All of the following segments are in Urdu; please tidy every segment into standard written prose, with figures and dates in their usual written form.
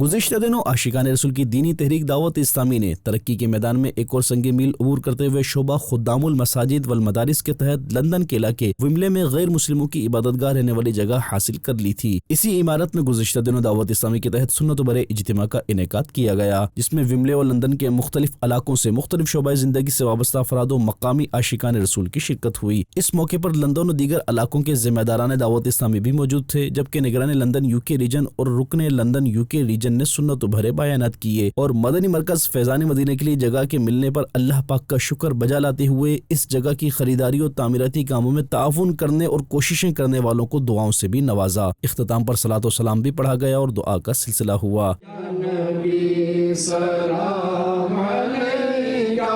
گزشتہ دنوں عاشقان رسول کی دینی تحریک دعوت اسلامی نے ترقی کے میدان میں ایک اور سنگ میل عبور کرتے ہوئے شعبہ خدام المساجد والمدارس کے تحت لندن کے علاقے ومبلے میں غیر مسلموں کی عبادت گاہ رہنے والی جگہ حاصل کر لی تھی۔ اسی عمارت میں گزشتہ دنوں دعوت اسلامی کے تحت سنت و برے اجتماع کا انعقاد کیا گیا، جس میں ومبلے اور لندن کے مختلف علاقوں سے مختلف شعبۂ زندگی سے وابستہ افراد و مقامی عاشقان رسول کی شرکت ہوئی۔ اس موقع پر لندن و دیگر علاقوں کے ذمہ داران دعوت اسلامی بھی موجود تھے، جبکہ نگران لندن UK ریجن اور رکن لندن UK ریجن نے سنت و بھرے بیانات کیے اور مدنی مرکز فیضان مدینہ کے لیے جگہ کے ملنے پر اللہ پاک کا شکر بجا لاتے ہوئے اس جگہ کی خریداری اور تعمیراتی کاموں میں تعاون کرنے اور کوششیں کرنے والوں کو دعاؤں سے بھی نوازا۔ اختتام پر صلاۃ و سلام بھی پڑھا گیا اور دعا کا سلسلہ ہوا۔ یا نبی سلام علیکہ،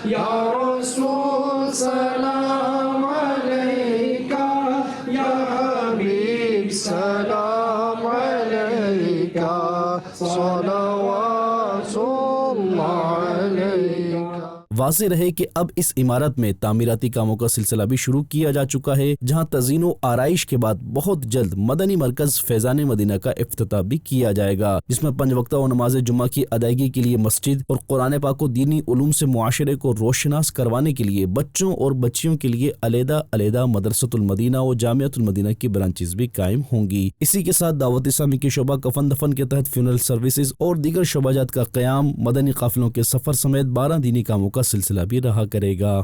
یا رسول سلام علیکہ، یا حبیب سلام علیکہ، صلوات اللہ علیکہ۔ واضح رہے کہ اب اس عمارت میں تعمیراتی کاموں کا سلسلہ بھی شروع کیا جا چکا ہے، جہاں تزئین و آرائش کے بعد بہت جلد مدنی مرکز فیضان مدینہ کا افتتاح بھی کیا جائے گا، جس میں 5 وقتہ و نماز جمعہ کی ادائیگی کے لیے مسجد اور قرآن پاک و دینی علوم سے معاشرے کو روشناس کروانے کے لیے بچوں اور بچیوں کے لیے علیحدہ مدرسۃ المدینہ و جامعۃ المدینہ کی برانچز بھی قائم ہوں گی۔ اسی کے ساتھ دعوت اسلامی کے شعبہ کفن دفن کے تحت فیونرل سروسز اور دیگر شعبہ جات کا قیام، مدنی قافلوں کے سفر سمیت 12 دینی کاموں کا سلسلہ بھی رہا کرے گا۔